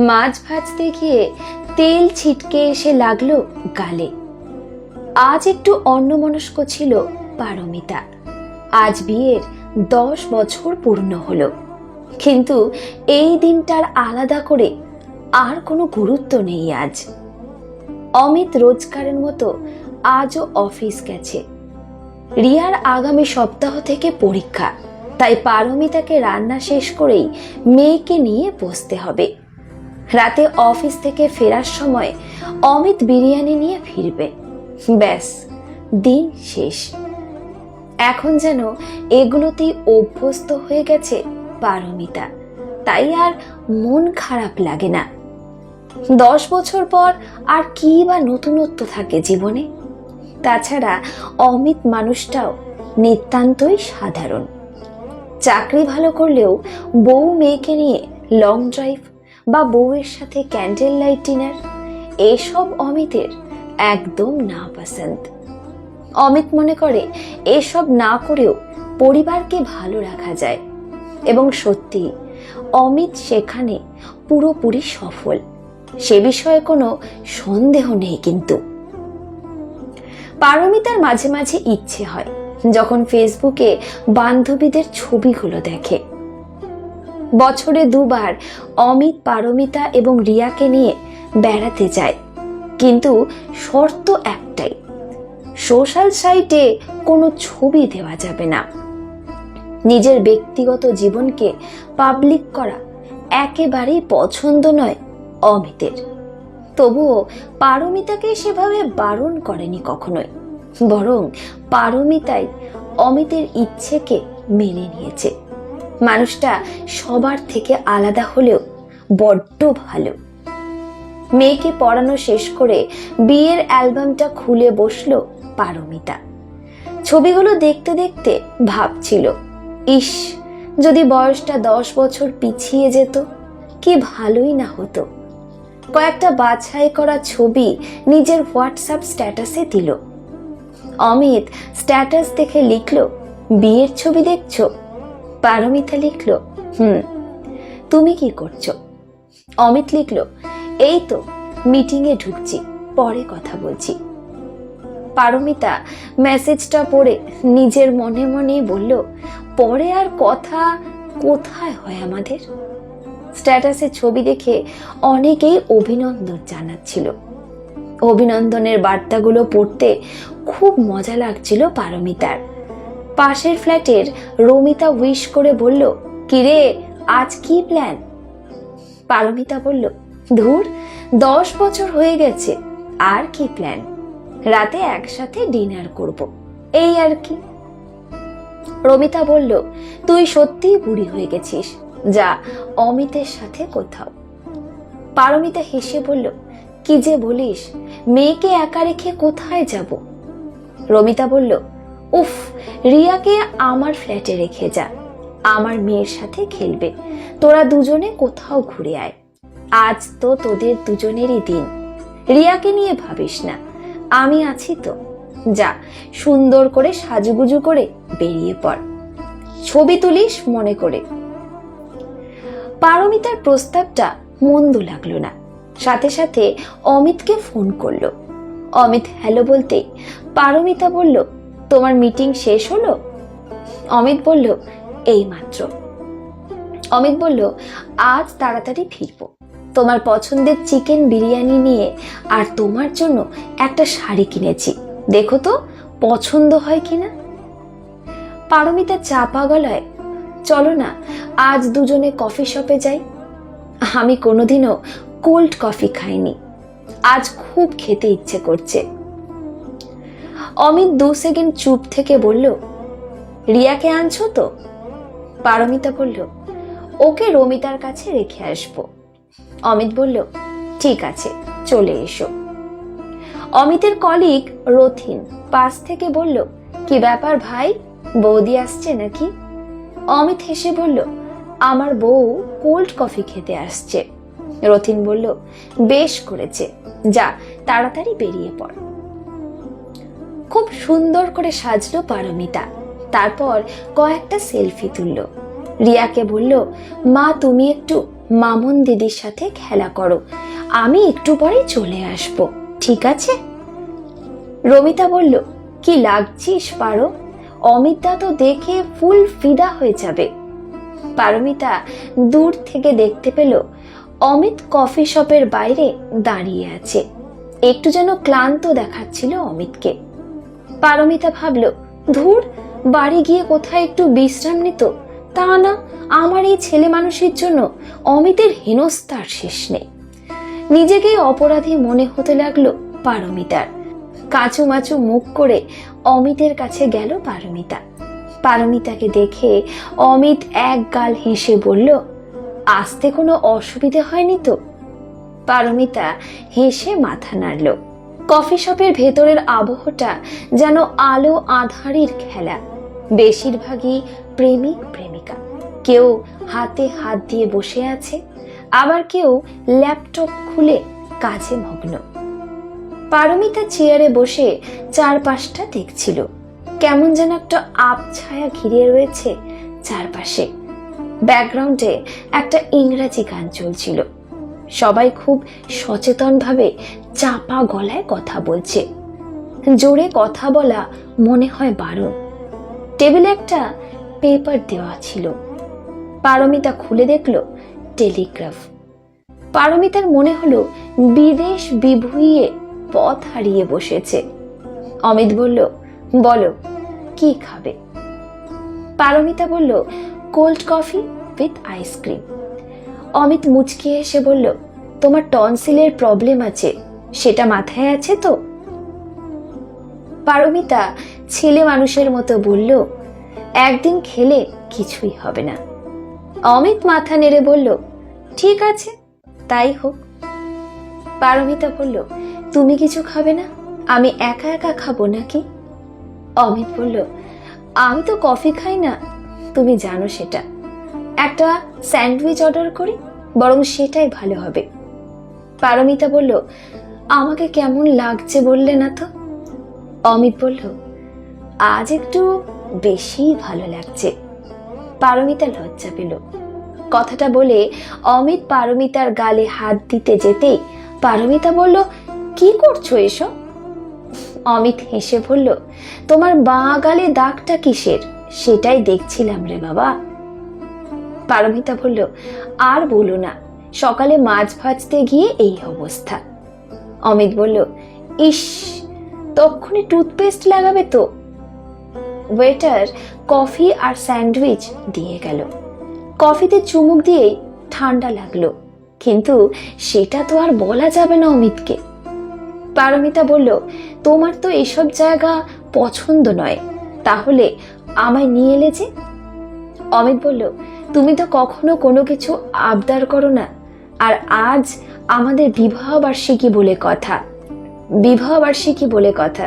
মাছ ভাজতে গিয়ে তেল ছিটকে এসে লাগলো গালে। আজ একটু অন্যমনস্ক ছিল পারমিতা। আজ বিয়ের 10 বছর পূর্ণ হলো, কিন্তু এই দিনটার আলাদা করে আর কোনো গুরুত্ব নেই আজ। অমিত রোজকারের মতো আজও অফিস গেছে। রিয়ার আগামী সপ্তাহ থেকে পরীক্ষা, তাই পারমিতাকে রান্না শেষ করেই মেয়েকে নিয়ে বসতে হবে। রাতে অফিস থেকে ফেরার সময় অমিত বিরিয়ানি নিয়ে ফিরবে। ব্যাস, দিন শেষ। এখন যেন এগুলোতেই অভ্যস্ত হয়ে গেছে পারমিতা, তাই আর মন খারাপ লাগে না। 10 বছর পর আর কি বা নতুনত্ব থাকে জীবনে? তাছাড়া অমিত মানুষটাও নিতান্তই সাধারণ। চাকরি ভালো করলেও বউ মেয়েকে নিয়ে লং ড্রাইভ বা বউয়ের সাথে ক্যান্ডেল লাইট ডিনার, এসব অমিতের একদম না পছন্দ। অমিত মনে করে এসব না করেও পরিবারকে ভালো রাখা যায়, এবং সত্যি অমিত সেখানে পুরোপুরি সফল, সে বিষয়ে কোনো সন্দেহ নেই। কিন্তু পারমিতার মাঝে মাঝে ইচ্ছে হয় যখন ফেসবুকে বান্ধবীদের ছবিগুলো দেখে। বছরে 2 বার অমিত পারমিতা এবং রিয়াকে নিয়ে বেড়াতে যায়, কিন্তু শর্ত একটাই, সোশ্যাল সাইটে কোনো ছবি দেওয়া যাবে না। নিজের ব্যক্তিগত জীবনকে পাবলিক করা একেবারেই পছন্দ নয় অমিতের। তবুও পারমিতাকে সেভাবে বারণ করেনি কখনোই, বরং পারমিতাই অমিতের ইচ্ছেকে মেনে নিয়েছে। মানুষটা সবার থেকে আলাদা হলেও বড্ড ভালো। মেয়েকে পড়ানো শেষ করে বিয়ের অ্যালবামটা খুলে বসলো পারমিতা। ছবিগুলো দেখতে দেখতে ভাবছিল, ইস, যদি বয়সটা 10 বছর পিছিয়ে যেত কি ভালোই না হতো। কয়েকটা বাছাই করা ছবি নিজের হোয়াটসঅ্যাপ স্ট্যাটাসে দিল। অমিত স্ট্যাটাস দেখে লিখলো, বিয়ের ছবি দেখছো? পারমিতা লিখলো, তুমি কি করছো? অমিত লিখলো, এই তো মিটিংয়ে ঢুকছি, পরে কথা বলছি। পারমিতা মেসেজটা পড়ে নিজের মনে মনেই বলল, পরে আর কথা কোথায় হয় আমাদের? স্ট্যাটাসে ছবি দেখে অনেকেই অভিনন্দন জানাচ্ছিল। অভিনন্দনের বার্তাগুলো পড়তে খুব মজা লাগছিল পারমিতার। পাশের ফ্ল্যাটের রমিতা উইশ করে বলল, কিরে, আজ কি প্ল্যান? পারমিতা বলল, ধুর, 10 বছর হয়ে গেছে, আর কি প্ল্যান? রাতে একসাথে ডিনার করব, এই আর কি। রমিতা বলল, তুই সত্যিই বুড়ি হয়ে গেছিস, যা অমিতের সাথে কোথাও। পারমিতা হেসে বলল, কি যে বলিস, মেয়েকে একা রেখে কোথায় যাব? রমিতা বলল, উফ, রিয়াকে আমার ফ্ল্যাটে রেখে যা, আমার মেয়ের সাথে খেলবে, তোরা দুজনে কোথাও ঘুরে আয়। আজ তো তোদের দুজনেরই দিন, রিয়াকে নিয়ে ভাবিস না, আমি আছি তো। যা, সুন্দর করে সাজুগুজু করে বেরিয়ে পড়, ছবি তুলিস মনে করে। পারমিতার প্রস্তাবটা মন্দ লাগলো না, সাথে সাথে অমিতকে ফোন করলো। অমিত হ্যালো বলতেই পারমিতা বলল, তোমার মিটিং শেষ হলো? অমিত বলল, এই মাত্র। অমিত বলল, আজ তাড়াতাড়ি ফিরবো, তোমার পছন্দের চিকেন বিরিয়ানি নিয়ে, আর তোমার জন্য একটা শাড়ি কিনেছি, দেখো তো পছন্দ হয় কিনা। পারমিতা চাপা গলায়, চলো না, আজ দুজনে কফি শপে যাই। আমি কোনোদিনও কোল্ড কফি খাইনি, আজ খুব খেতে ইচ্ছে করছে। অমিত 2 সেকেন্ড চুপ থেকে বলল, রিয়াকে আনছো তো? পারমিতা বলল, ওকে রমিতার কাছে রেখে আসবো। অমিত বলল, ঠিক আছে, চলে এসো। অমিতের কলিগ রথিন পাশ থেকে বলল, কি ব্যাপার ভাই, বৌদি আসছে নাকি? অমিত হেসে বলল, আমার বউ কোল্ড কফি খেতে আসছে। রথিন বলল, বেশ করেছে, যা তাড়াতাড়ি বেরিয়ে পড়। খুব সুন্দর করে সাজলো পারমিতা, তারপর কয়েকটা সেলফি তুলল। রিয়াকে বলল, মা তুমি একটু মামুন দিদির সাথে খেলা করো, আমি একটু পরে চলে আসব, ঠিক আছে? রমিতা বলল, কি লাগছিস পারো, অমিতা তো দেখে ফুল ফিদা হয়ে যাবে। পারমিতা দূর থেকে দেখতে পেল অমিত কফি শপের বাইরে দাঁড়িয়ে আছে। একটু যেন ক্লান্ত দেখাচ্ছিল অমিতকে। পারমিতা ভাবল, ধুর, বাড়ি গিয়ে কোথায় একটু বিশ্রাম নিত, তা না, আমার এই ছেলে মানুষের জন্য অমিতের হেনস্থার শেষ নেই। নিজেকেই অপরাধী মনে হতে লাগলো পারমিতার। কাঁচুমাচু মুখ করে অমিতের কাছে গেল পারমিতা। পারমিতাকে দেখে অমিত এক গাল হেসে বলল, আসতে কোনো অসুবিধে হয়নি তো? পারমিতা হেসে মাথা নাড়ল। কফি শপের ভেতরের আবহটা যেন আলো আঁধারির খেলা। বেশিরভাগই প্রেমিক প্রেমিকা, কেউ হাতে হাত দিয়ে বসে আছে, আবার কেউ ল্যাপটপ খুলে কাজে মগ্ন। পারমিতা চেয়ারে বসে চারপাশটা দেখছিল। কেমন যেন একটা আবছায়া ঘিরে রয়েছে চারপাশে। ব্যাকগ্রাউন্ডে একটা ইংরেজি গান চলছিল। সবাই খুব সচেতনভাবে চাপা গলায় কথা বলছে। জোরে কথা বলা মনে হয় বারণ। টেবিলে একটা পেপার দেওয়া ছিল। পারমিতা খুলে দেখল টেলিগ্রাফ। পারমিতার মনে হলো বিদেশ বিভুঁইয়ে পথ হারিয়ে বসেছে। অমিত বলল, বলো কি খাবে? পারমিতা বলল, cold coffee with ice cream. Amit মুচকি এসে বলল, তোমার টনসিলের প্রবলেম আছে, সেটা মাথায় আছে তো? পারমিতা ছেলে মানুষের মতো বলল, একদিন খেলে কিছুই হবে না। অমিত মাথা নেড়ে বলল, ঠিক আছে, তাই হোক। পারমিতা বলল, তুমি কিছু খাবে না? আমি একা একা খাবো নাকি? অমিত বলল, আমি তো কফি খাই না, তুমি জানো সেটা। একটা স্যান্ডউইচ অর্ডার করি, বরং সেটাই ভালো হবে। পারমিতা বলল, আমাকে কেমন লাগছে বললে না তো? অমিত বলল, আজ একটু বেশি ভালো লাগছে। পারমিতা লজ্জা পেল। কথাটা বলে অমিত পারমিতার গালে হাত দিতে যেতেই পারমিতা বলল, কি করছো এসব? অমিত হেসে বলল, তোমার বাঁ গালে দাগটা কিসের, সেটাই দেখছিলাম রে বাবা। পারমিতা বলল, আর বলো না, সকালে মাছ ভাজতে গিয়ে এই অবস্থা। অমিত বলল, ইস, তক্ষুনি টুথপেস্ট লাগাবে তো। ওয়েটার কফি আর স্যান্ডউইচ দিয়ে গেল। কফিতে চুমুক দিয়েই ঠান্ডা লাগলো, কিন্তু সেটা তো আর বলা যাবে না অমিতকে। পারমিতা বলল, তোমার তো এসব জায়গা পছন্দ নয়, তাহলে আমায় নিয়ে এলে যে? অমিত বলল, তুমি তো কখনো কোনো কিছু আবদার করো না, আর আজ আমাদের বিবাহবার্ষিকী বলে কথা,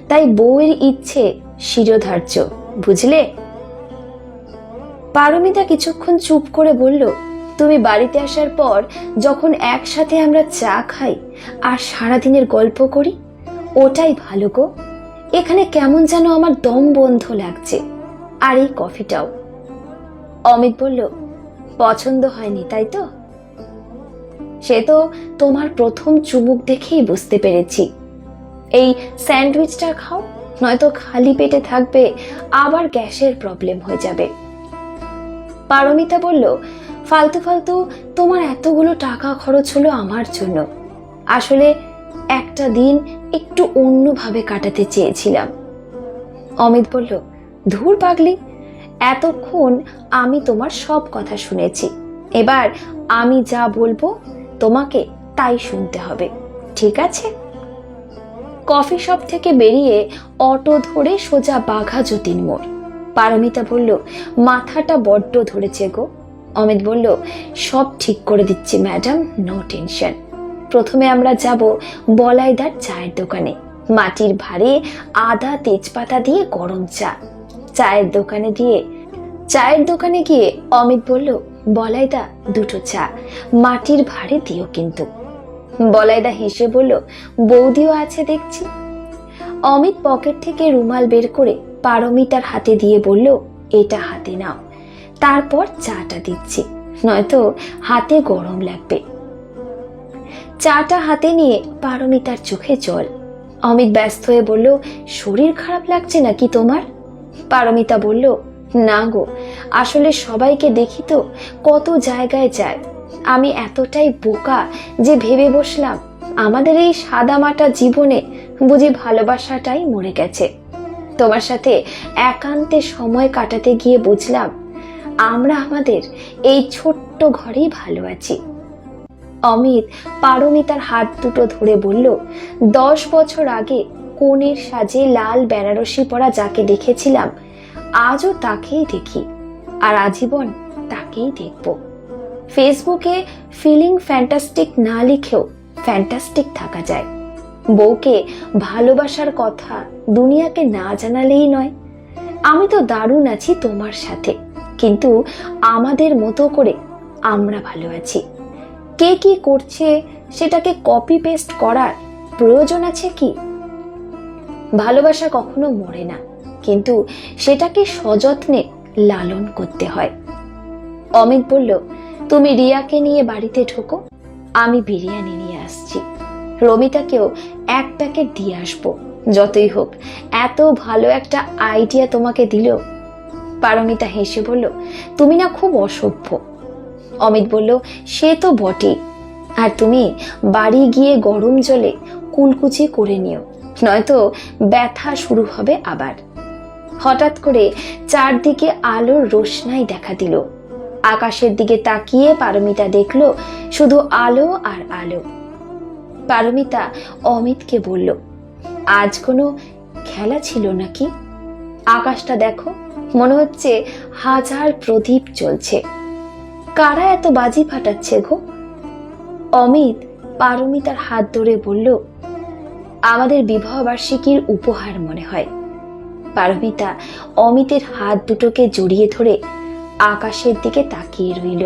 তাই বউয়ের ইচ্ছে শিরোধার্য, বুঝলে? পারমিতা কিছুক্ষণ চুপ করে বলল, তুমি বাড়িতে আসার পর যখন একসাথে আমরা চা খাই আর সারাদিনের গল্প করি, ওটাই ভালো গো। এখানে কেমন যেন আমার দম বন্ধ লাগছে, আর এই কফিটাও। অমিত বলল, পছন্দ হয়নি তাই তো? সে তো তোমার প্রথম চুমুক দেখেই বুঝতে পেরেছি। এই স্যান্ডউইচটা খাও, নয়তো খালি পেটে থাকবে, আবার গ্যাসের প্রবলেম হয়ে যাবে। পারমিতা বলল, ফালতু ফালতু তোমার এতগুলো টাকা খরচ হলো আমার জন্য। আসলে একটা দিন একটু অন্যভাবে কাটাতে চেয়েছিলাম। অমিত বলল, ধুর পাগলি, এতক্ষণ আমি তোমার সব কথা শুনেছি, এবার আমি যা বলবো তোমাকে তাই শুনতে হবে, ঠিক আছে? কফি শপ থেকে বেরিয়ে অটো ধরে সোজা বাঘা যতীন মোড়। পারমিতা বলল, মাথাটা বড্ড ধরেছে গো। অমিত বলল, সব ঠিক করে দিচ্ছি ম্যাডাম, নো টেনশন। প্রথমে আমরা যাব বলাইদার চায়ের দোকানে। মাটির ভাঁড়ে আদা তেজপাতা দিয়ে গরম চা। চায়ের দোকানে গিয়ে অমিত বলল, বলাইদা দুটো চা, মাটির ভাঁড়ে দিও কিন্তু। বলাইদা হেসে বলল, বৌদিও আছে দেখছি। অমিত পকেট থেকে রুমাল বের করে পারমিতার হাতে দিয়ে বলল, এটা হাতে নাও, তারপর চাটা দিচ্ছি, নয়তো হাতে গরম লাগবে। চাটা হাতে নিয়ে পারমিতার চোখে জল। অমিত ব্যস্ত হয়ে বলল, শরীর খারাপ লাগছে নাকি তোমার? পারমিতা বলল, না গো, আসলে সবাইকে দেখি তো কত জায়গায় যায়, আমি এতটাই বোকা যে ভেবে বসলাম আমাদের এই সাদামাটা জীবনে বুঝি ভালোবাসাটাই মরে গেছে। তোমার সাথে একান্তে সময় কাটাতে গিয়ে বুঝলাম আমরা আমাদের এই ছোট্ট ঘরেই ভালো আছি। অমিত পারমিতার হাত দুটো ধরে বলল, 10 বছর আগে কনের সাজে লাল বেনারসি পরা যাকে দেখেছিলাম, আজও তাকেই দেখি, আর আজীবন তাকেই দেখব। ফেসবুকে ফিলিং ফ্যান্টাস্টিক না লিখেও ফ্যান্টাস্টিক থাকা যায়। বউকে ভালোবাসার কথা দুনিয়াকে না জানালেই নয়। আমি তো দারুণ আছি তোমার সাথে, কিন্তু আমাদের মতো করে আমরা ভালো আছি। কে কি করছে সেটাকে কপি পেস্ট করার প্রয়োজন আছে কি? ভালোবাসা কখনো মরে না, কিন্তু সেটাকে সযত্নে লালন করতে হয়। অমিত বলল, তুমি রিয়াকে নিয়ে বাড়িতে ঢোকো, আমি বিরিয়ানি নিয়ে আসছি। রমিতাকেও 1 প্যাকেট দিয়ে আসবো। যতই হোক এত ভালো একটা আইডিয়া তোমাকে দিল। পারমিতা হেসে বলল, তুমি না খুব অসভ্য। অমিত বলল, সে তো বটেই, আর তুমি বাড়ি গিয়ে গরম জলে কুলকুচি করে নিও, নয়তো ব্যথা শুরু হবে আবার। হঠাৎ করে চারদিকে আলোর রোশনাই দেখা দিল। আকাশের দিকে তাকিয়ে পারমিতা দেখল শুধু আলো আর আলো। পারমিতা অমিতকে বলল, আজ কোনো খেলা ছিল নাকি? আকাশটা দেখো, মনে হচ্ছে হাজার প্রদীপ জ্বলছে। কারা এত বাজি ফাটাচ্ছে গো? অমিত পারমিতার হাত ধরে বলল, আমাদের বিবাহ বার্ষিকীর উপহার মনে হয়। পারমিতা অমিতের হাত দুটোকে জড়িয়ে ধরে আকাশের দিকে তাকিয়ে রইল।